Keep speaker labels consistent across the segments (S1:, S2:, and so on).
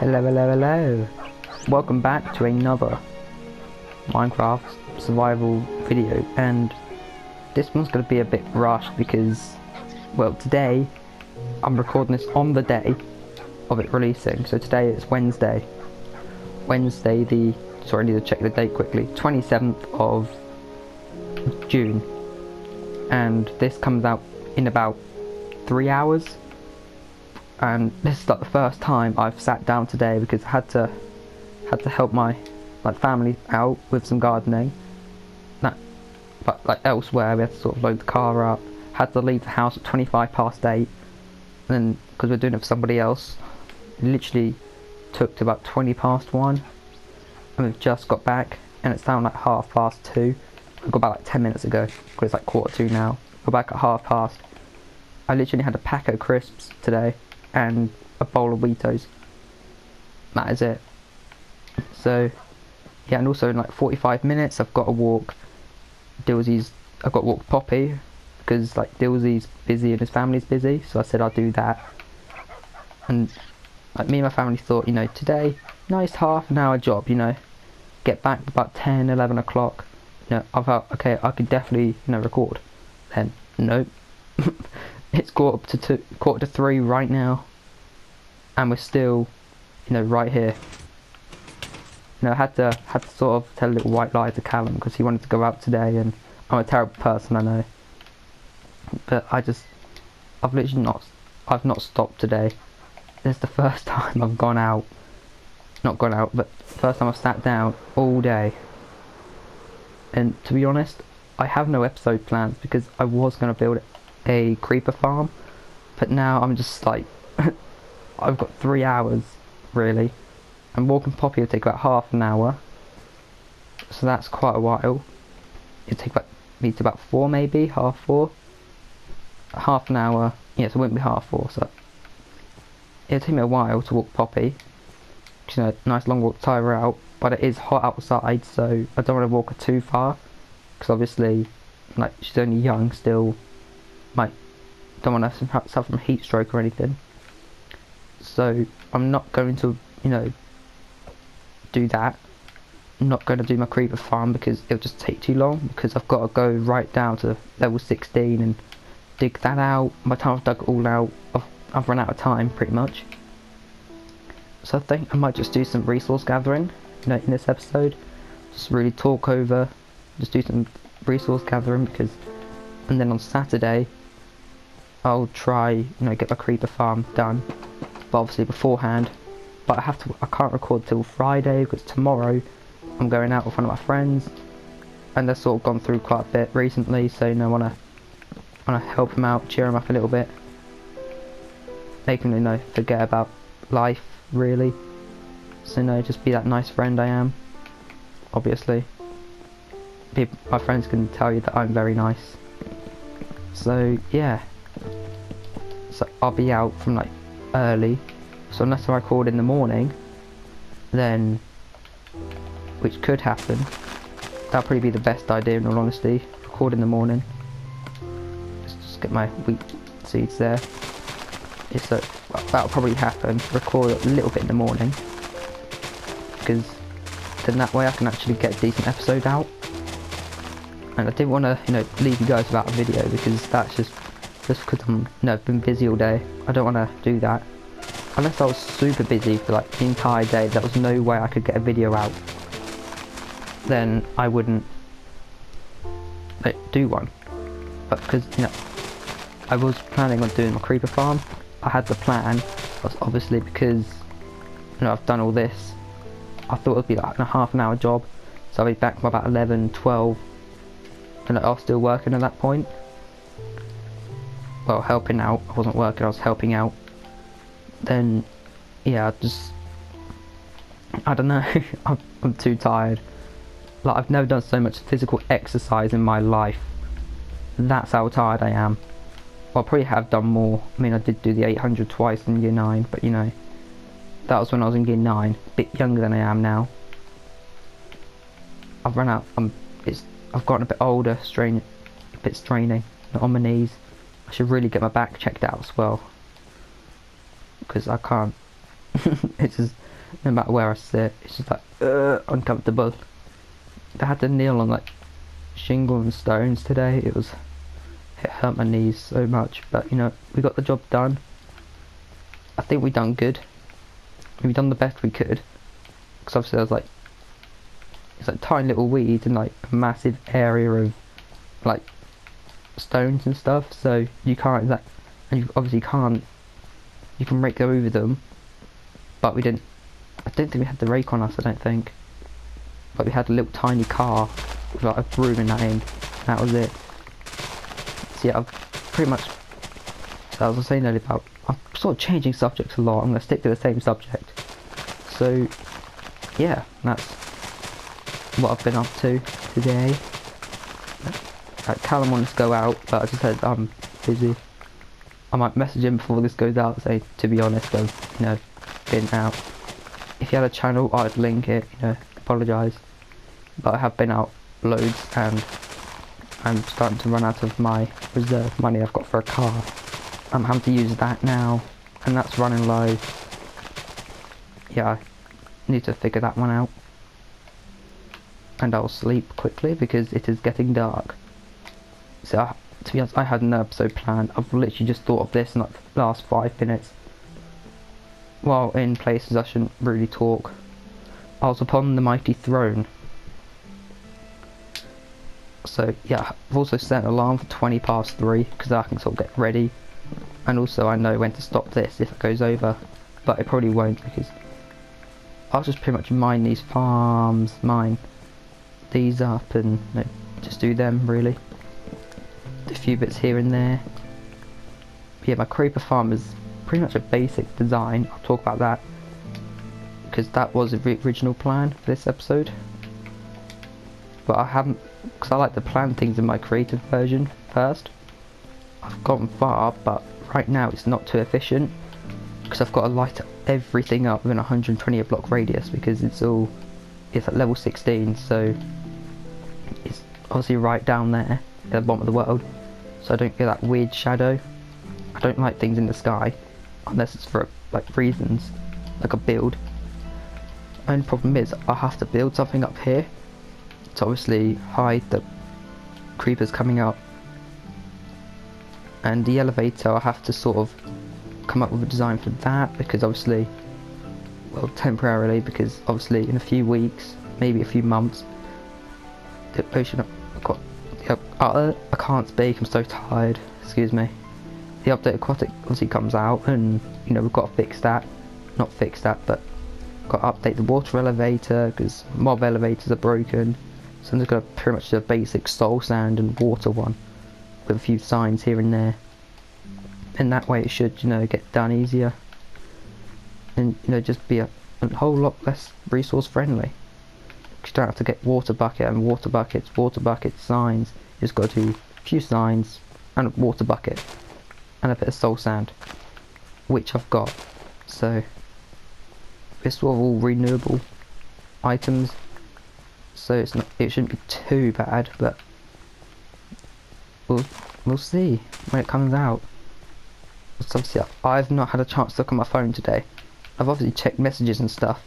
S1: Hello, hello, hello. Welcome back to another Minecraft survival video, and this one's going to be a bit rushed because, well, today I'm recording this on the day of it releasing. So today it's Wednesday sorry, I need to check the date quickly, 27th of June, and this comes out in about 3 hours. And this is like the first time I've sat down today because I had to help my family out with some gardening. But like elsewhere, we had to sort of load the car up. Had to leave the house at 8:25, and then because we're doing it for somebody else, it literally took to about 1:20, and we've just got back, and it's now like 2:30. I got back like 10 minutes ago because it's like 1:45 now. Got back at 2:30. I literally had a pack of crisps today and a bowl of Weetos. That is it. So yeah, and also in like 45 minutes I've got to walk I've got to walk Poppy because like Dilsy's busy and his family's busy, so I said I'll do that. And like me and my family thought, you know, today, nice half an hour job, you know, get back about 10-11 o'clock. You know, I thought, okay, I could definitely, you know, record. Then nope. It's quarter to 3 right now, and we're still, you know, right here. You know, I had to sort of tell a little white lie to Callum because he wanted to go out today, and I'm a terrible person, I know. But I've not stopped today. This is the first time I've gone out. Not gone out, but first time I've sat down all day. And to be honest, I have no episode plans because I was going to build a creeper farm, but now I'm just like I've got 3 hours really, and walking Poppy will take about half an hour, so that's quite a while. It'll take me to about 4, maybe half 4, half an hour. Yes, it won't be half 4, so it'll take me a while to walk Poppy. You know, nice long walk to tire her out, but it is hot outside, so I don't want to walk her too far because obviously, like, she's only young still. Like, don't want to suffer from heat stroke or anything. So I'm not going to, you know, do that. I'm not going to do my creeper farm because it'll just take too long, because I've got to go right down to level 16 and dig that out. By the time I've dug it all out, I've run out of time pretty much. So I think I might just do some resource gathering, you know, in this episode. Just really talk over, just do some resource gathering, and then on Saturday I'll try, you know, get my creeper farm done, but obviously beforehand. But I can't record till Friday because tomorrow I'm going out with one of my friends, and they've sort of gone through quite a bit recently, so, you know, wanna help them out, cheer them up a little bit. They can, you know, forget about life really. So, you know, just be that nice friend I am. Obviously, my friends can tell you that I'm very nice. So yeah. So I'll be out from like early, so unless I record in the morning, then, which could happen, that'll probably be the best idea in all honesty, record in the morning. Just get my wheat seeds there. That'll probably happen, record a little bit in the morning, because then that way I can actually get a decent episode out. And I didn't want to, you know, leave you guys without a video because that's just because I'm, you know, I've been busy all day. I don't want to do that. Unless I was super busy for like the entire day, there was no way I could get a video out. Then I wouldn't, like, do one. But because, you know, I was planning on doing my creeper farm. I had the plan, obviously, because, you know, I've done all this. I thought it would be like a half an hour job, so I'll be back by about 11, 12. And I was still working at that point. Well, helping out. I wasn't working, I was helping out. Then, yeah, I don't know. I'm too tired. Like, I've never done so much physical exercise in my life. That's how tired I am. Well, I probably have done more. I mean, I did do the 800 twice in year 9, but, you know, that was when I was in year 9. A bit younger than I am now. I've run out. I've gotten a bit older, a bit straining on my knees. I should really get my back checked out as well, because I can't It's just, no matter where I sit, it's just like, uncomfortable. I had to kneel on like shingle and stones today. It hurt my knees so much, but you know, we got the job done. I think we done good. We done the best we could. Because obviously there was like, it's like tiny little weeds and like a massive area of like stones and stuff, so you can't and you obviously can't, you can rake over them, but I don't think we had the rake on us, I don't think, but we had a little tiny car with like a broom in that end, that was it. So yeah, I've pretty much, so as I was saying earlier about, I'm sort of changing subjects a lot, I'm going to stick to the same subject, so yeah, that's what I've been up to today. Callum wants to go out, but I just said I'm busy. I might message him before this goes out, say, to be honest, I've, you know, been out. If he had a channel, I'd link it, you know, apologise. But I have been out loads, and I'm starting to run out of my reserve money I've got for a car. I'm having to use that now, and that's running low. Yeah, I need to figure that one out. And I'll sleep quickly because it is getting dark. So, to be honest, I had an episode planned. I've literally just thought of this in like the last 5 minutes. While in places I shouldn't really talk. I was upon the mighty throne. So, yeah, I've also set an alarm for 3:20 because I can sort of get ready. And also I know when to stop this if it goes over. But it probably won't because I'll just pretty much mine these farms, mine these up and you know, just do them really. A few bits here and there. But yeah, my creeper farm is pretty much a basic design. I'll talk about that because that was the original plan for this episode. But I haven't, because I like to plan things in my creative version first. I've gotten far, but right now it's not too efficient because I've got to light everything up within 120 block radius because it's at level 16, so it's obviously right down there at the bottom of the world, so I don't get that weird shadow. I don't like things in the sky unless it's for like reasons, like a build. Only problem is I have to build something up here to obviously hide the creepers coming up, and the elevator I have to sort of come up with a design for that because obviously, well, temporarily, because obviously in a few weeks, maybe a few months, the ocean I can't speak, I'm so tired, excuse me. The update aquatic obviously comes out and you know we've got to fix that, not fix that, but got to update the water elevator because mob elevators are broken, so I'm just going to pretty much do a basic soul sand and water one with a few signs here and there, and that way it should, you know, get done easier and you know just be a whole lot less resource friendly. You don't have to get water bucket and water bucket signs. You just got to do a few signs and a water bucket and a bit of soul sand, which I've got. So it's sort of all renewable items, so it shouldn't be too bad, but we'll see when it comes out. So obviously I've not had a chance to look at my phone today. I've obviously checked messages and stuff,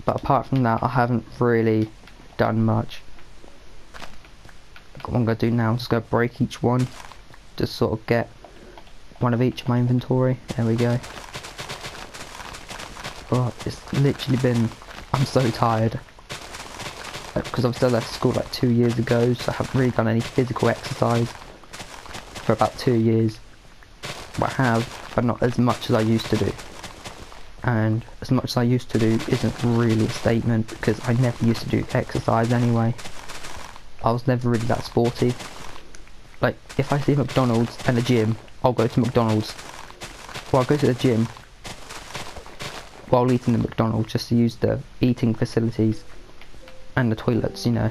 S1: but apart from that I haven't really done much. What I'm going to do now, I'm just going to break each one, just sort of get one of each in my inventory. There we go. Oh, it's literally been, I'm so tired because obviously I left school like 2 years ago, so I haven't really done any physical exercise for about 2 years. I have, but not as much as I used to do. And as much as I used to do isn't really a statement because I never used to do exercise anyway. I was never really that sporty. Like, if I see McDonald's and a gym, I'll go to McDonald's. Or I'll go to the gym while eating the McDonald's just to use the eating facilities and the toilets, you know.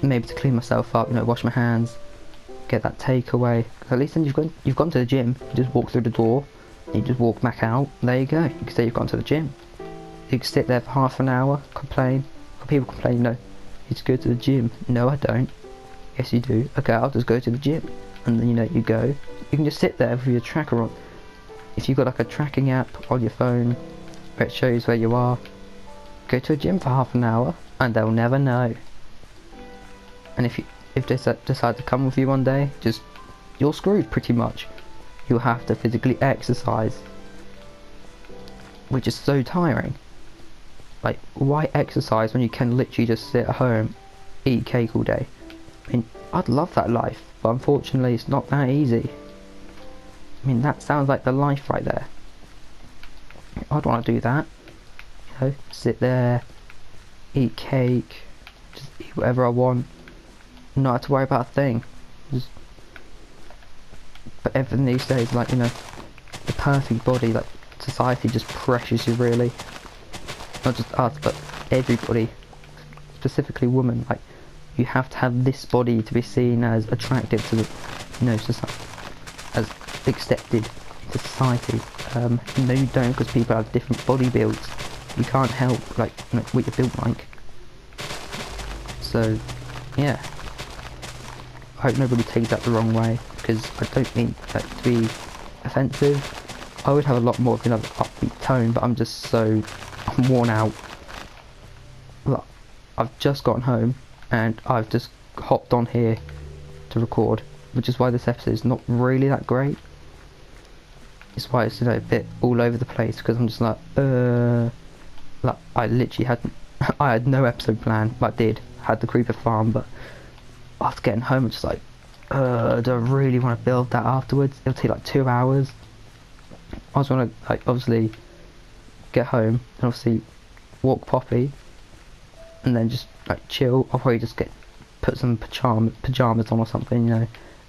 S1: Maybe to clean myself up, you know, wash my hands, get that takeaway. At least then you've gone to the gym, you just walk through the door, you just walk back out, there you go. You can say you've gone to the gym. You can sit there for half an hour, complain. People complain, you know, you just go to the gym. No, I don't. Yes, you do. Okay, I'll just go to the gym. And then, you know, you go. You can just sit there with your tracker on. if you've got like a tracking app on your phone where it shows where you are, go to a gym for half an hour and they'll never know. And if they decide to come with you one day, just, you're screwed pretty much. You'll have to physically exercise, which is so tiring. Like, why exercise when you can literally just sit at home, eat cake all day? I mean, I'd love that life, but unfortunately it's not that easy. I mean, that sounds like the life right there. I'd want to do that. You know, sit there, eat cake, just eat whatever I want, not have to worry about a thing. But everything these days, like, you know, the perfect body, like, society just pressures you really. Not just us, but everybody, specifically women. Like, you have to have this body to be seen as attractive to the, you know, society, as accepted into society. No, you don't, because people have different body builds. You can't help, like, you know, what you're built like. So, yeah. I hope nobody takes that the wrong way, because I don't mean that to be offensive. I would have a lot more of another upbeat tone, but I'm worn out. Look, I've just gotten home and I've just hopped on here to record, which is why this episode is not really that great. It's why it's, you know, a bit all over the place, because I'm just like I literally I had no episode plan. I had the creeper farm, but after getting home I'm just like, do I really want to build that afterwards? It'll take like 2 hours. I just want to, like, obviously get home and obviously walk Poppy and then just like chill. I'll probably just put some pajamas on or something, you know.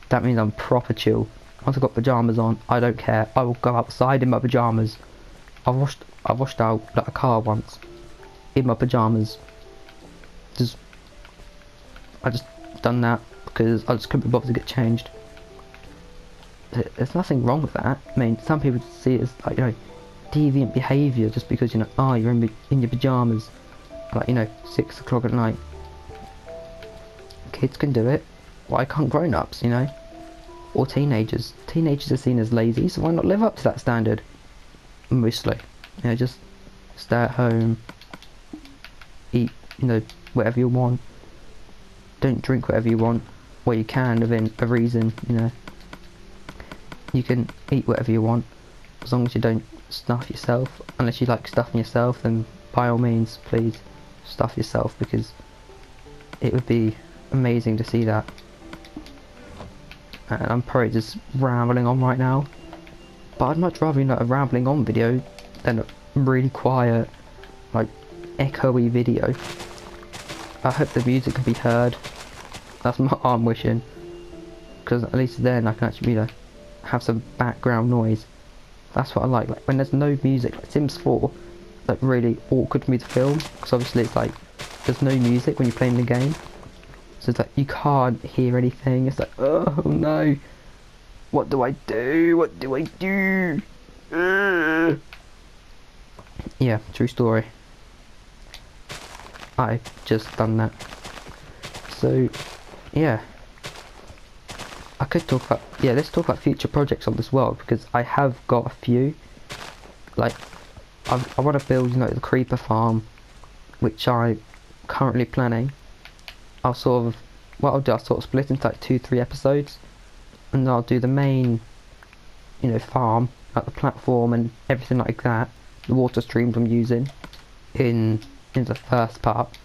S1: That means I'm proper chill. Once I've got pajamas on, I don't care. I will go outside in my pajamas. I washed out like a car once in my pajamas. I just done that because I just couldn't be bothered to get changed. There's nothing wrong with that. I mean, some people see it as, like, you know, deviant behaviour just because, you know, you're in your pyjamas, like, you know, 6 o'clock at night. Kids can do it. Why can't grown-ups, you know? Or teenagers. Teenagers are seen as lazy, so why not live up to that standard? Mostly. You know, just stay at home, eat, you know, whatever you want. Don't drink whatever you want. Well, you can within a reason, you know. You can eat whatever you want, as long as you don't stuff yourself. Unless you like stuffing yourself, then by all means, please stuff yourself, because it would be amazing to see that. And I'm probably just rambling on right now, but I'd much rather, you know, a rambling on video than a really quiet, like, echoey video. I hope the music can be heard. That's what I'm wishing, because at least then I can actually, you know, have some background noise. That's what I like when there's no music. Like Sims 4, like, really awkward for me to film, because obviously it's like there's no music when you're playing the game, so it's like you can't hear anything. It's like, oh no, what do I do? What do I do? Yeah, true story. I just done that. So yeah, I could talk about, yeah, let's talk about future projects on this world, because I have got a few. Like, I want to build, you know, the creeper farm, which I'm currently planning. I'll sort of split into like 2-3 episodes, and I'll do the main, you know, farm, like the platform and everything like that, the water streams I'm using in the first part,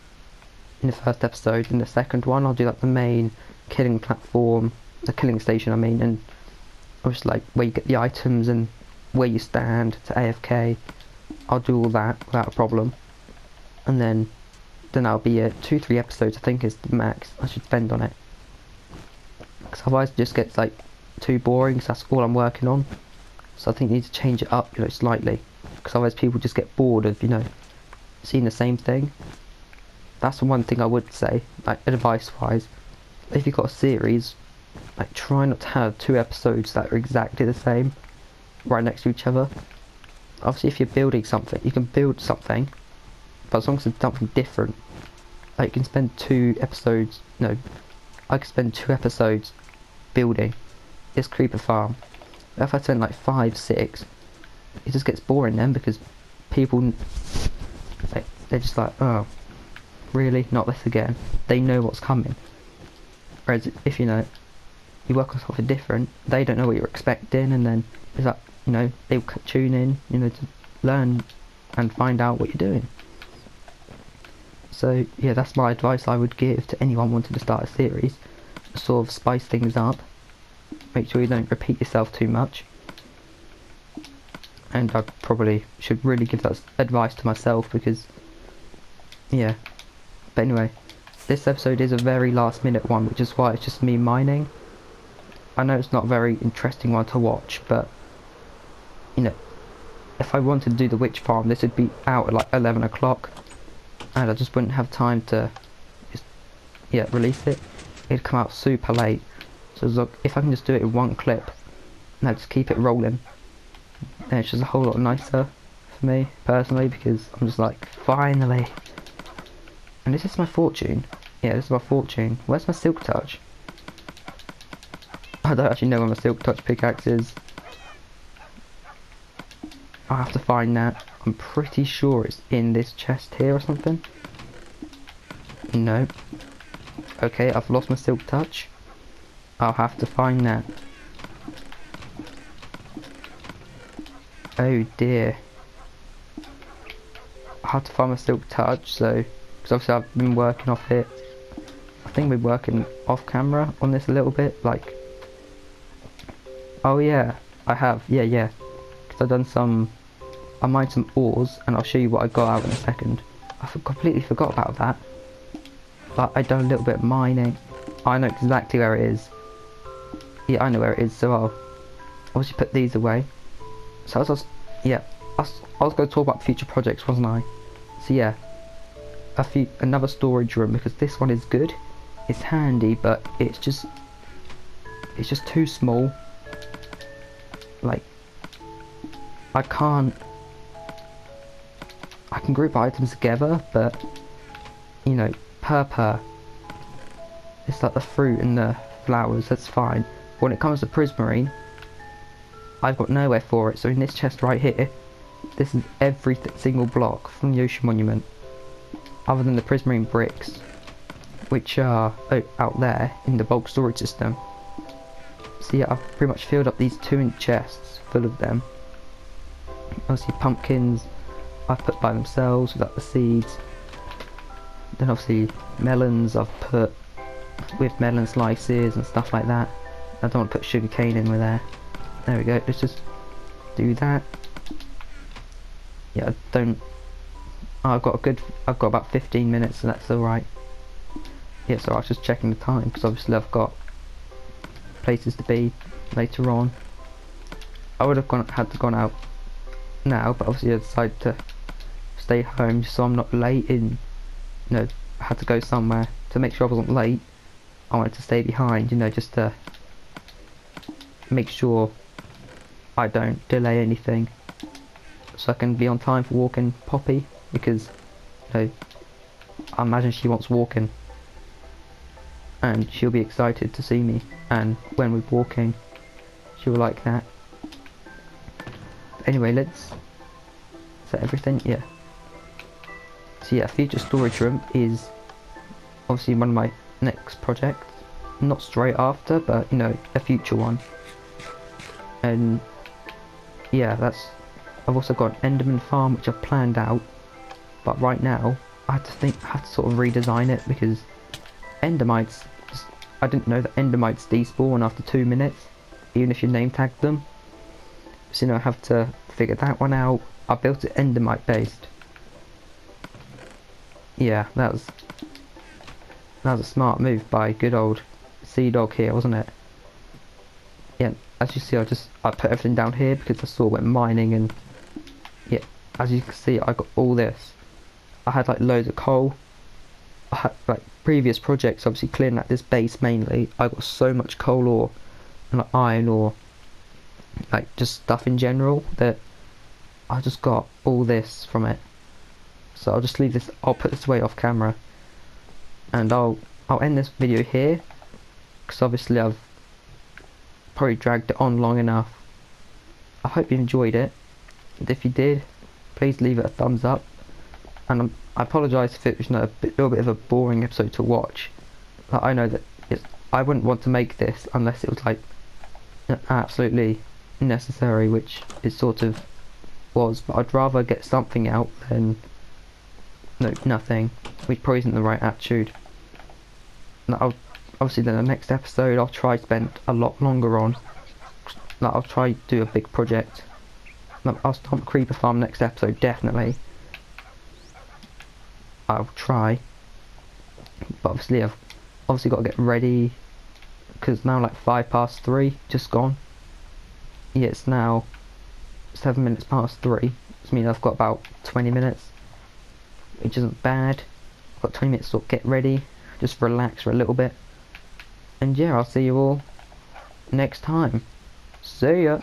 S1: in the first episode. In the second one, I'll do like the main killing platform, the killing station I mean, and obviously like where you get the items and where you stand to AFK. I'll do all that without a problem, and then that'll be 2-3 episodes I think is the max I should spend on it, because otherwise it just gets like too boring, because that's all I'm working on. So I think you need to change it up, you know, slightly, because otherwise people just get bored of, you know, seeing the same thing. That's the one thing I would say, like, advice wise. If you've got a series, like, try not to have 2 episodes that are exactly the same, right next to each other. Obviously if you're building something, you can build something, but as long as it's something different, like, you can spend 2 episodes, no, I could spend 2 episodes building this creeper farm. If I spend like 5, 6, it just gets boring then, because people, they're just like, oh, really, not this again. They know what's coming. Whereas if you work on something different, they don't know what you're expecting, and then it's like, they tune in, to learn and find out what you're doing. So yeah, that's my advice I would give to anyone wanting to start a series. Sort of spice things up, make sure you don't repeat yourself too much. And I probably should really give that advice to myself, because yeah. But anyway, this episode is a very last minute one, which is why it's just me mining. I know it's not a very interesting one to watch, but if I wanted to do the witch farm, this would be out at like 11 o'clock, and I just wouldn't have time to just release it. It'd come out super late. So look, if I can just do it in one clip, and I just keep it rolling, then it's just a whole lot nicer for me personally, because I'm just like, finally. And this is my fortune. Yeah, this is my fortune. Where's my silk touch? I don't actually know where my silk touch pickaxe is. I'll have to find that. I'm pretty sure it's in this chest here or something. No. Okay, I've lost my silk touch. I'll have to find that. Oh dear. I have to find my silk touch, so because obviously I've been working off it. I think we're working off camera on this a little bit, like. Oh yeah, I have. Yeah. Because I've done some. I mined some ores, and I'll show you what I got out in a second. I completely forgot about that. But I done a little bit of mining. I know exactly where it is. Yeah, I know where it is, so I'll obviously put these away. So I was going to talk about future projects, wasn't I? So yeah, another storage room, because this one is good. It's handy, but it's just too small. Like, I can group items together, but per it's like the fruit and the flowers, that's fine. When it comes to prismarine, I've got nowhere for it. So in this chest right here, this is every single block from the ocean monument, other than the prismarine bricks, which are out there in the bulk storage system. So yeah, I've pretty much filled up these 2-inch chests full of them. Obviously pumpkins I've put by themselves without the seeds. Then obviously melons I've put with melon slices and stuff like that. I don't want to put sugar cane in with there. There we go, let's just do that. Yeah, I've got about 15 minutes, so that's alright. Yeah, so I was just checking the time, because obviously I've got places to be later on. I would have had to gone out now, but obviously I decided to stay home just so I'm not late in, I had to go somewhere. To make sure I wasn't late, I wanted to stay behind, just to make sure I don't delay anything, so I can be on time for walking Poppy, because I imagine she wants walking, and she'll be excited to see me, and when we're walking she'll like that. Anyway, let's set everything. Yeah, so yeah, future storage room is obviously one of my next projects, not straight after, but a future one. And yeah, I've also got an Enderman farm which I've planned out, but right now I have to sort of redesign it, because Endermites, I didn't know that Endermites despawn after 2 minutes, even if you name tag them. So I have to figure that one out. I built it Endermite based. Yeah, that was a smart move by good old C-Dawg here, wasn't it? Yeah, as you see, I put everything down here because I saw went mining, and yeah, as you can see, I got all this. I had like loads of coal. I had like previous projects, obviously clearing out this base mainly. I got so much coal ore and like iron ore, like just stuff in general, that I just got all this from it. So I'll just leave this. I'll put this away off camera, and I'll end this video here, because obviously I've probably dragged it on long enough. I hope you enjoyed it, And if you did, please leave it a thumbs up. And I apologise if it was a little bit of a boring episode to watch. Like, I know that I wouldn't want to make this unless it was like absolutely necessary, which it sort of was, but I'd rather get something out than nothing, which probably isn't the right attitude. And obviously then the next episode I'll try to spend a lot longer on. Like, I'll try to do a big project. Like, I'll stomp Creeper Farm next episode, definitely. I'll try. But obviously I've got to get ready, because now like 3:05 just gone. Yeah, it's now 7 minutes past 3, which means I've got about 20 minutes, which isn't bad. I've got 20 minutes to get ready, just relax for a little bit. And yeah, I'll see you all next time. See ya!